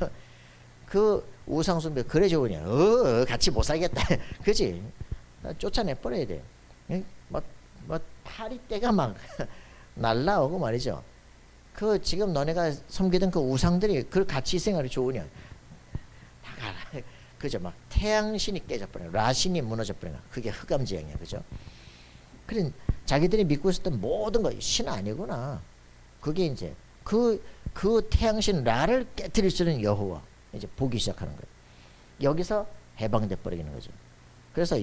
그 우상숭배 그래 좋으냐? 같이 못 살겠다. 그지? 쫓아내 버려야 돼. 파리떼가 막 날라오고 말이죠. 그 지금 너네가 섬기던 그 우상들이 그 같이 생활이 좋으냐? 다 가라. 그죠? 막 태양신이 깨져버려, 라신이 무너져버려. 그게 흑암지향이야, 그죠? 그래, 자기들이 믿고 있었던 모든 거 신 아니구나. 그게 이제 그 태양신 라를 깨뜨릴 수 있는 여호와 이제 보기 시작하는 거예요. 여기서 해방돼 버리는 거죠. 그래서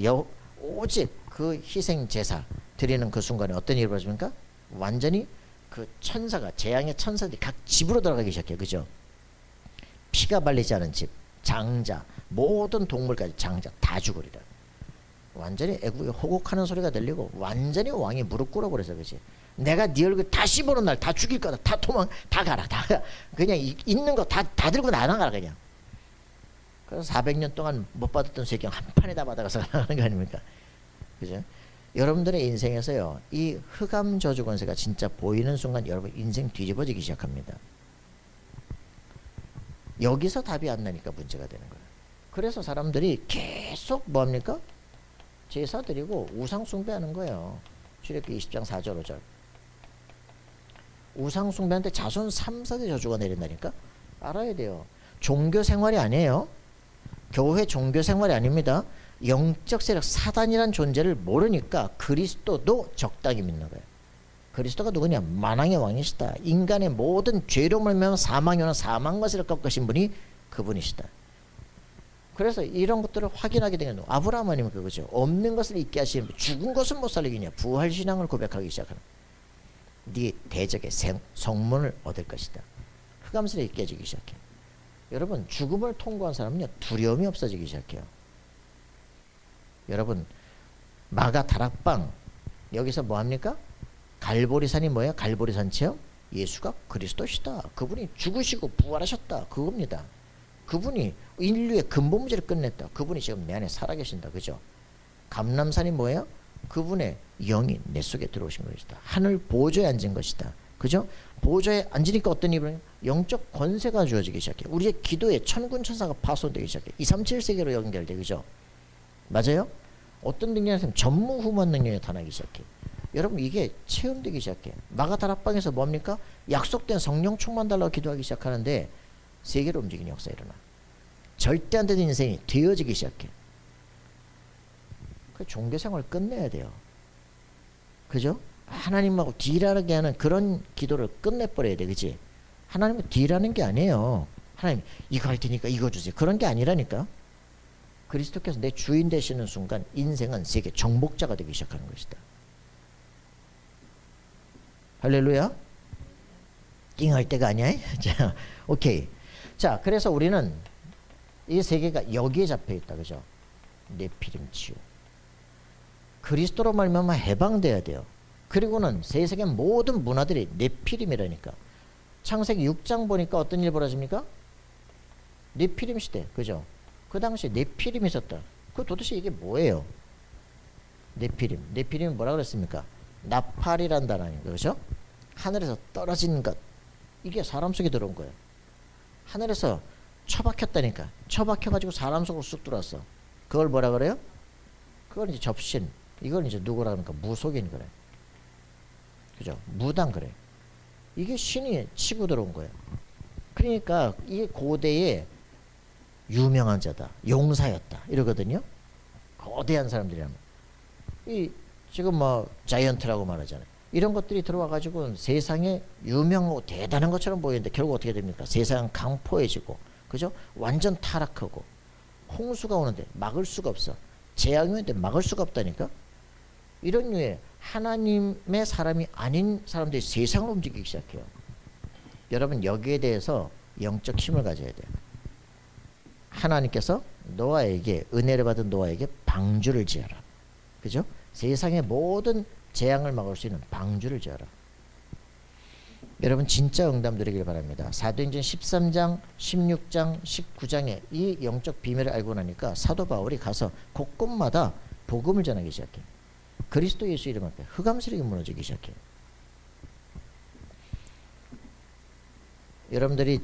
오직 그 희생 제사 드리는 그 순간에 어떤 일이 벌어집니까? 완전히 그 천사가, 재앙의 천사들이 각 집으로 들어가기 시작해요, 그죠? 피가 발리지 않은 집, 장자, 모든 동물까지 장자 다 죽으리라. 완전히 애국이 호곡하는 소리가 들리고 완전히 왕이 무릎 꿇어버려서, 그지? 내가 네 얼굴 다 씹어놓은 날 다 죽일 거다. 다 다 가라. 다 그냥 있는 거 다 들고 나가라 그냥. 그래서 400년 동안 못 받았던 세경 한 판에 다 받아가서 나가는 거 아닙니까? 그죠? 여러분들의 인생에서요, 이 흑암 저주 권세가 진짜 보이는 순간 여러분 인생 뒤집어지기 시작합니다. 여기서 답이 안 나니까 문제가 되는 거예요. 그래서 사람들이 계속 뭐합니까? 제사 드리고 우상 숭배하는 거예요. 출애굽기 20장 4절 5절. 우상 숭배한테 자손 3세대 저주가 내린다니까? 알아야 돼요. 종교 생활이 아니에요. 교회 종교 생활이 아닙니다. 영적 세력 사단이란 존재를 모르니까 그리스도도 적당히 믿는 거예요. 그리스도가 누구냐? 만왕의 왕이시다. 인간의 모든 죄로움을 매면 사망이 오는 사망 것을 꺾으신 분이 그분이시다. 그래서 이런 것들을 확인하게 되는 아브라함 아닙니까? 그죠? 없는 것을 있게 하시는 분, 죽은 것은 못 살리겠냐? 부활신앙을 고백하기 시작하는. 네 대적의 성문을 얻을 것이다. 흑암슬이 깨지기 시작해. 여러분, 죽음을 통과한 사람은요, 두려움이 없어지기 시작해요. 여러분, 마가 다락방 여기서 뭐합니까? 갈보리산이 뭐예요? 갈보리산 체험? 예수가 그리스도시다. 그분이 죽으시고 부활하셨다. 그겁니다. 그분이 인류의 근본 문제를 끝냈다. 그분이 지금 내 안에 살아계신다. 그죠? 감람산이 뭐예요? 그분의 영이 내 속에 들어오신 것이다. 하늘 보좌에 앉은 것이다. 그죠? 보좌에 앉으니까 어떤 일이 영적 권세가 주어지기 시작해. 우리의 기도에 천군 천사가 파손되기 시작해. 237세계로 연결돼. 그죠? 맞아요? 어떤 능력이 있으면 전무후무한 능력이 나타나기 시작해. 여러분, 이게 체험되기 시작해. 마가다락방에서 뭡니까? 약속된 성령 충만 달라고 기도하기 시작하는데 세계로 움직이는 역사가 일어나. 절대 안 되는 인생이 되어지기 시작해. 그 종교생활을 끝내야 돼요. 그죠? 하나님하고 딜하게 하는 그런 기도를 끝내버려야 돼. 그치? 하나님은 딜하는 게 아니에요. 하나님 이거 할 테니까 이거 주세요. 그런 게 아니라니까. 그리스도께서 내 주인 되시는 순간 인생은 세계 정복자가 되기 시작하는 것이다. 할렐루야. 띵할 때가 아니야. 자, 오케이. 자, 그래서 우리는 이 세계가 여기에 잡혀 있다. 그죠? 네피림 치유. 그리스도로 말미암아 해방돼야 돼요. 그리고는 세상의 모든 문화들이 네피림이라니까. 창세기 6장 보니까 어떤 일 벌어집니까? 네피림 시대, 그죠? 그 당시에 네피림이 있었다. 그 도대체 이게 뭐예요? 네피림이 뭐라 그랬습니까? 나팔이란 단어인 거죠. 하늘에서 떨어진 것. 이게 사람 속에 들어온 거예요. 하늘에서 처박혔다니까. 처박혀가지고 사람 속으로 쑥 들어왔어. 그걸 뭐라 그래요? 그걸 이제 접신. 이걸 이제 누구라 그러니까 무속인 그래. 그죠? 무당 그래. 이게 신이 치고 들어온 거예요. 그러니까 이게 고대의 유명한 자다, 용사였다 이러거든요. 거대한 사람들이라면 이 지금 뭐 자이언트라고 말하잖아요. 이런 것들이 들어와 가지고 세상에 유명하고 대단한 것처럼 보이는데 결국 어떻게 됩니까? 세상 강포해지고, 그죠? 완전 타락하고, 홍수가 오는데 막을 수가 없어. 재앙이 오는데 막을 수가 없다니까. 이런 류에 하나님의 사람이 아닌 사람들이 세상을 움직이기 시작해요. 여러분 여기에 대해서 영적 힘을 가져야 돼요. 하나님께서 노아에게, 은혜를 받은 노아에게 방주를 지어라. 그죠? 세상의 모든 재앙을 막을 수 있는 방주를 지어라. 여러분 진짜 응답 드리길 바랍니다. 사도행전 13장, 16장, 19장에 이 영적 비밀을 알고 나니까 사도 바울이 가서 곳곳마다 복음을 전하기 시작해요. 그리스도 예수 이름 앞에 흑암스럽게 무너지기 시작해요. 여러분들이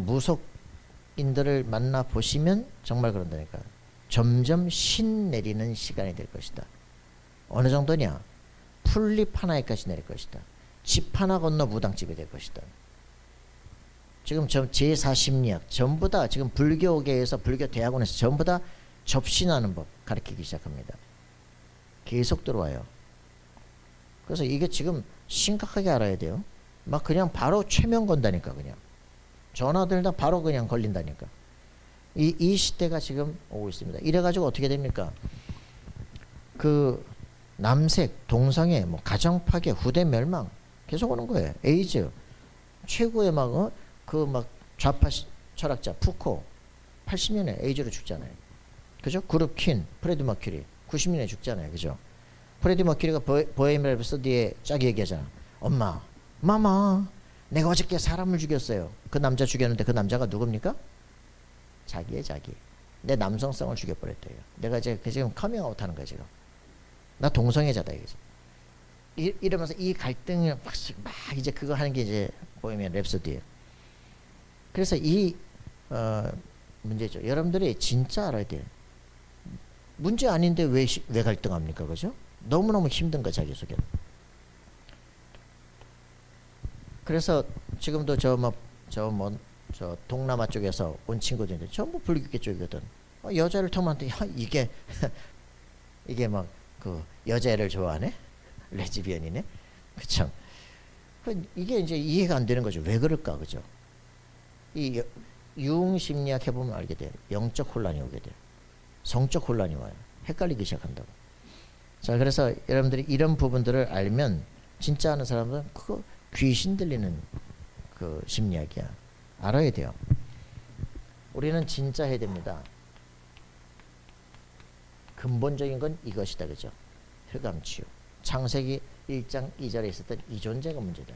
무속인들을 만나 보시면 정말 그런다니까. 점점 신 내리는 시간이 될 것이다. 어느 정도냐? 풀잎 하나에까지 내릴 것이다. 집 하나 건너 무당집이 될 것이다. 지금 제4심리학 전부 다 지금 불교계에서, 불교 대학원에서 전부 다 접신하는 법 가르치기 시작합니다. 계속 들어와요. 그래서 이게 지금 심각하게 알아야 돼요. 막 그냥 바로 최면 건다니까. 그냥 전화들다 바로 그냥 걸린다니까. 이 시대가 지금 오고 있습니다. 이래가지고 어떻게 됩니까? 그 남색, 동성애, 뭐 가정 파괴, 후대 멸망 계속 오는 거예요. 에이즈 최고의 막 좌파 철학자 푸코 80년에 에이즈로 죽잖아요. 그죠? 그룹 퀸, 프레디 머큐리 90년에 죽잖아요. 그죠? 프레디 머큐리가 보헤미안 랩소디에 쫙 얘기하잖아. 엄마, 마마, 내가 어저께 사람을 죽였어요. 그 남자 죽였는데 그 남자가 누굽니까? 자기의 자기. 내 남성성을 죽여버렸대요. 내가 지금 커밍아웃 하는 거야 지금. 나 동성애자다 이거지. 이러면서 이 갈등을 막 이제 그거 하는 게 이제 보헤미안 랩소디예요. 그래서 이 문제죠. 여러분들이 진짜 알아야 돼요. 문제 아닌데 왜 갈등합니까? 그죠? 너무너무 힘든 거 자기 속에. 그래서 지금도 저 동남아 쪽에서 온 친구들인데 전부 불교계 쪽이거든. 여자를 통한테 이게 이게 막 그 여자애를 좋아하네, 레즈비언이네, 그쵸? 이게 이제 이해가 안 되는 거죠. 왜 그럴까, 그죠? 이 유흥심리학 해보면 알게 돼요. 영적 혼란이 오게 돼요. 성적 혼란이 와요. 헷갈리기 시작한다고. 자, 그래서 여러분들이 이런 부분들을 알면 진짜 아는 사람은 그거 귀신 들리는 그 심리학이야. 알아야 돼요. 우리는 진짜 해야 됩니다. 근본적인 건 이것이다. 그죠? 흑암치유. 창세기 1장 2절에 있었던 이 존재가 문제다.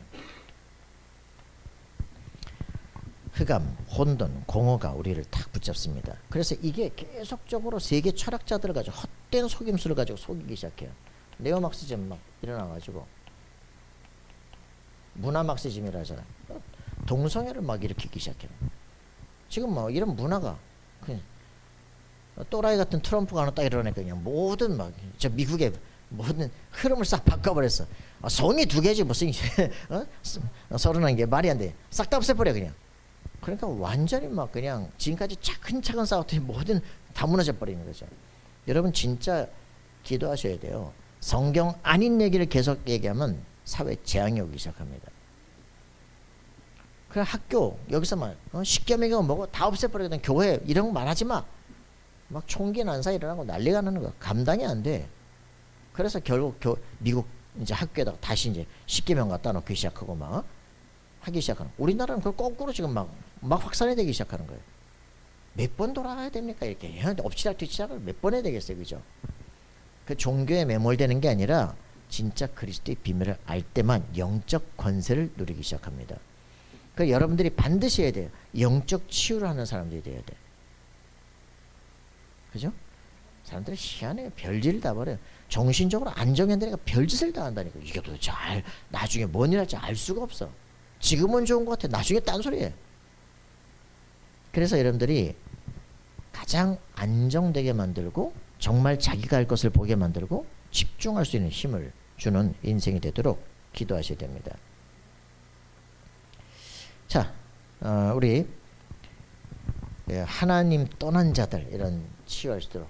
흑암, 혼돈, 공허가 우리를 탁 붙잡습니다. 그래서 이게 계속적으로 세계 철학자들을 가지고 헛된 속임수를 가지고 속이기 시작해요. 네오막시즘 막 일어나가지고 문화막시즘이라 하잖아요. 동성애를 막 일으키기 시작해요. 지금 뭐 이런 문화가 그냥 또라이 같은 트럼프가 하나 딱 일어나니까 그냥 모든 막 저 미국의 모든 흐름을 싹 바꿔버렸어. 성이 두 개지 무슨 31개 말이 안 돼. 싹 다 없애버려 그냥. 그러니까 완전히 막 그냥 지금까지 차근차근 싸웠더니 모든 다 무너져 버리는 거죠. 여러분 진짜 기도하셔야 돼요. 성경 아닌 얘기를 계속 얘기하면 사회 재앙이 오기 시작합니다. 그냥 학교 여기서만 십계명이고 뭐고 다 없애버리거든. 교회 이런 거 말하지 마. 막 총기 난사 일어나고 난리가 나는 거야. 감당이 안 돼. 그래서 결국 미국 이제 학교에다가 다시 이제 십계명 갖다 놓기 시작하고 막 하기 시작하는. 우리나라는 그걸 거꾸로 지금 막 확산이 되기 시작하는 거예요. 몇 번 돌아가야 됩니까? 이렇게 엎치락 뒤치락을 몇 번 해야 되겠어요, 그죠? 그 종교에 매몰되는 게 아니라 진짜 그리스도의 비밀을 알 때만 영적 권세를 누리기 시작합니다. 그 여러분들이 반드시 해야 돼요. 영적 치유를 하는 사람들이 돼야 돼. 그죠? 사람들이 희한해요. 별짓을 다 버려요. 정신적으로 안정해되니까 별짓을 다 한다니까. 이게 도대체 나중에 뭔 일 할지 알 수가 없어. 지금은 좋은 것 같아. 나중에 딴소리해. 그래서 여러분들이 가장 안정되게 만들고 정말 자기가 할 것을 보게 만들고 집중할 수 있는 힘을 주는 인생이 되도록 기도하셔야 됩니다. 자, 우리 하나님 떠난 자들 이런 치유할 수 있도록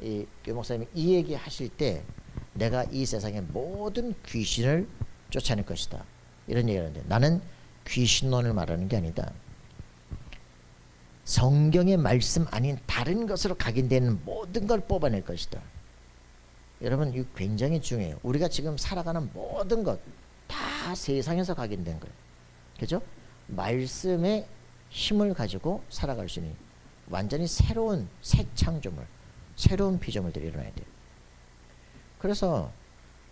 이 목사님이 이 얘기 하실 때 내가 이 세상의 모든 귀신을 쫓아낼 것이다 이런 얘기를 하는데 나는 귀신론을 말하는 게 아니다. 성경의 말씀 아닌 다른 것으로 각인되는 모든 걸 뽑아낼 것이다. 여러분 이거 굉장히 중요해요. 우리가 지금 살아가는 모든 것 다 세상에서 각인된 거예요. 그죠? 말씀의 힘을 가지고 살아갈 수 있는 완전히 새로운 새 창조물, 새로운 피조물들이 일어나야 돼요. 그래서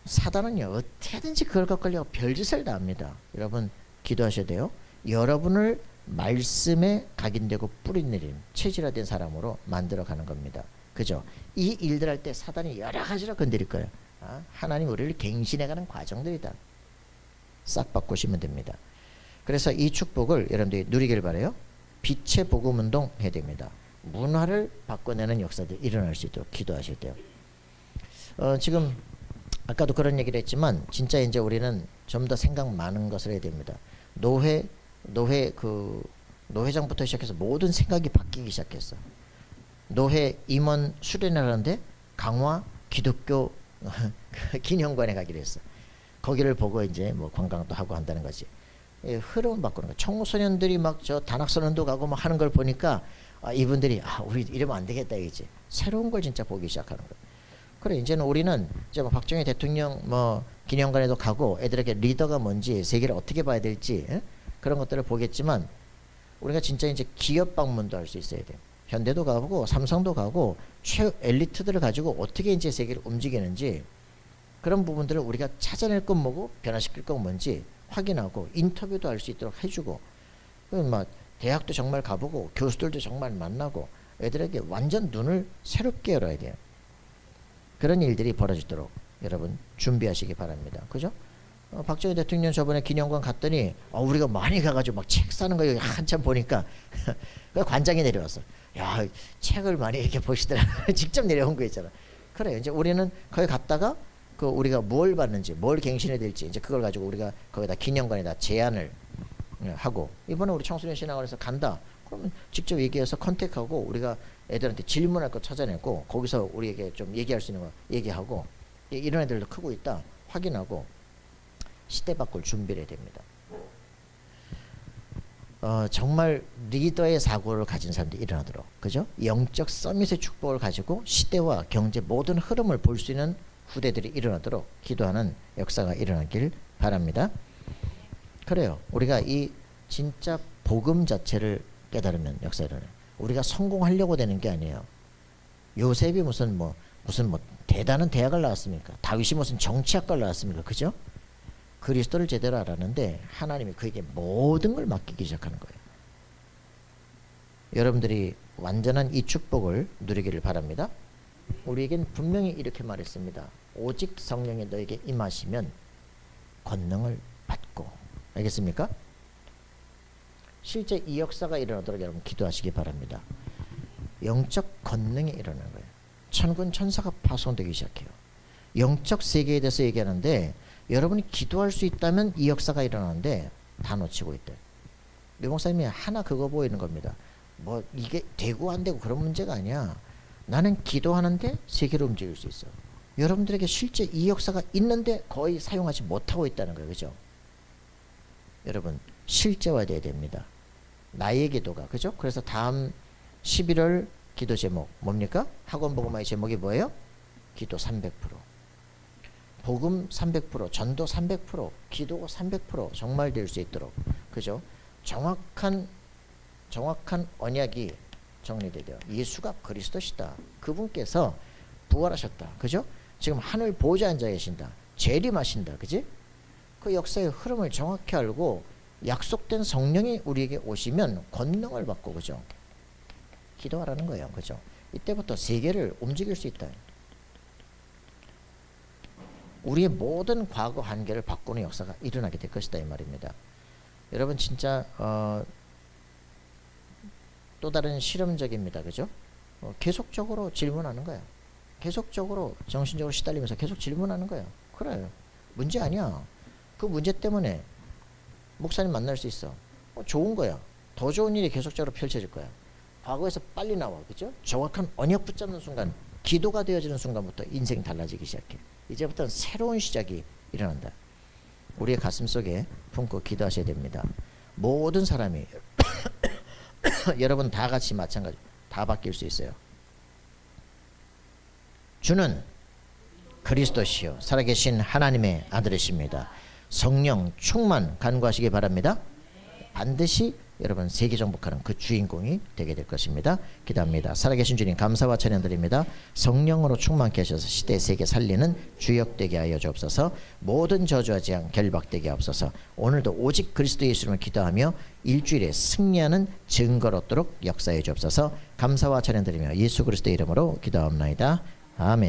사단은요 어떻게든지 그걸 갖고 별짓을 다 합니다. 여러분 기도하셔야 돼요. 여러분을 말씀에 각인되고 뿌리내린 체질화된 사람으로 만들어가는 겁니다. 그죠? 이 일들 할 때 사단이 여러 가지로 건드릴 거예요. 하나님 우리를 갱신해가는 과정들이다. 싹 바꾸시면 됩니다. 그래서 이 축복을 여러분들이 누리길 바라요. 빛의 복음 운동 해야 됩니다. 문화를 바꿔내는 역사들이 일어날 수 있도록 기도하실 때요. 지금 아까도 그런 얘기를 했지만 진짜 이제 우리는 좀 더 생각 많은 것을 해야 됩니다. 노회장부터 시작해서 모든 생각이 바뀌기 시작했어. 노회 임원 수련을 하는데 강화 기독교 기념관에 가기로 했어. 거기를 보고 이제 뭐 관광도 하고 한다는 거지. 흐름 바꾸는 거. 청소년들이 막 저 단학선언도 가고 막 하는 걸 보니까 이분들이 우리 이러면 안 되겠다 이제 새로운 걸 진짜 보기 시작하는 거예요. 그래 이제는 우리는 이제 뭐 박정희 대통령 뭐 기념관에도 가고 애들에게 리더가 뭔지 세계를 어떻게 봐야 될지 그런 것들을 보겠지만 우리가 진짜 이제 기업 방문도 할 수 있어야 돼요. 현대도 가보고 삼성도 가고 최 엘리트들을 가지고 어떻게 이제 세계를 움직이는지 그런 부분들을 우리가 찾아낼 건 뭐고 변화시킬 건 뭔지 확인하고 인터뷰도 할 수 있도록 해주고 막 대학도 정말 가보고 교수들도 정말 만나고 애들에게 완전 눈을 새롭게 열어야 돼요. 그런 일들이 벌어지도록 여러분 준비하시기 바랍니다. 그죠? 박정희 대통령 저번에 기념관 갔더니 우리가 많이 가가지고 막 책 사는 거 한참 보니까 관장이 내려왔어. 야 책을 많이 이렇게 보시더라. 직접 내려온 거 있잖아. 그래 이제 우리는 거기 갔다가 그 우리가 뭘 받는지 뭘 갱신해야 될지 이제 그걸 가지고 우리가 거기다 기념관에다 제안을 하고 이번에 우리 청소년 신학원에서 간다. 그러면 직접 얘기해서 컨택하고 우리가 애들한테 질문할 거 찾아내고 거기서 우리에게 좀 얘기할 수 있는 거 얘기하고 이런 애들도 크고 있다 확인하고 시대 바꿀 준비를 해야 됩니다. 정말 리더의 사고를 가진 사람들이 일어나도록 그죠? 영적 서밋의 축복을 가지고 시대와 경제 모든 흐름을 볼 수 있는 후대들이 일어나도록 기도하는 역사가 일어나길 바랍니다. 그래요. 우리가 이 진짜 복음 자체를 깨달으면 역사 일어나요. 우리가 성공하려고 되는 게 아니에요. 요셉이 무슨 대단한 대학을 나왔습니까? 다윗이 무슨 정치학과를 나왔습니까? 그죠? 그리스도를 제대로 알았는데 하나님이 그에게 모든 걸 맡기기 시작하는 거예요. 여러분들이 완전한 이 축복을 누리기를 바랍니다. 우리에겐 분명히 이렇게 말했습니다. 오직 성령이 너에게 임하시면 권능을 받고. 알겠습니까? 실제 이 역사가 일어나도록 여러분 기도하시기 바랍니다. 영적 권능이 일어나는 거예요. 천군 천사가 파송되기 시작해요. 영적 세계에 대해서 얘기하는데 여러분이 기도할 수 있다면 이 역사가 일어나는데 다 놓치고 있대. 내 목사님이 하나 그거 보이는 겁니다. 뭐 이게 되고 안 되고 그런 문제가 아니야. 나는 기도하는데 세계를 움직일 수 있어. 여러분들에게 실제 이 역사가 있는데 거의 사용하지 못하고 있다는 거예요. 그죠? 여러분 실제화돼야 됩니다. 나의 기도가. 그죠? 그래서 다음 11월 기도 제목 뭡니까? 학원 복음화의 제목이 뭐예요? 기도 300%. 복음 300%, 전도 300%, 기도가 300% 정말 될 수 있도록. 그죠? 정확한 언약이 정리되죠. 예수가 그리스도시다. 그분께서 부활하셨다. 그죠? 지금 하늘 보좌에 앉아 계신다. 재림하신다. 그지? 그 역사의 흐름을 정확히 알고 약속된 성령이 우리에게 오시면 권능을 받고, 그죠? 기도하라는 거예요. 그죠? 이때부터 세계를 움직일 수 있다. 우리의 모든 과거 한계를 바꾸는 역사가 일어나게 될 것이다 이 말입니다. 여러분 진짜 또 다른 실험적입니다. 그죠? 계속적으로 질문하는 거예요. 계속적으로 정신적으로 시달리면서 계속 질문하는 거예요. 그래, 문제 아니야. 그 문제 때문에 목사님 만날 수 있어. 좋은 거야. 더 좋은 일이 계속적으로 펼쳐질 거야. 과거에서 빨리 나와. 그죠? 정확한 언약 붙잡는 순간, 기도가 되어지는 순간부터 인생이 달라지기 시작해. 이제부터는 새로운 시작이 일어난다. 우리의 가슴 속에 품고 기도하셔야 됩니다. 모든 사람이 여러분 다 같이 마찬가지 다 바뀔 수 있어요. 주는 그리스도시요 살아계신 하나님의 아들이십니다. 성령 충만 간구하시기 바랍니다. 반드시 여러분 세계 정복하는 그 주인공이 되게 될 것입니다. 기도합니다. 살아계신 주님 감사와 찬양드립니다. 성령으로 충만케 하셔서 시대 세계 살리는 주역 되게 하여 주옵소서. 모든 저주와 재앙 결박되게 하옵소서. 오늘도 오직 그리스도 예수님을 기도하며 일주일에 승리하는 증거를 얻도록 역사해 주옵소서. 감사와 찬양드리며 예수 그리스도의 이름으로 기도하옵나이다. 아멘.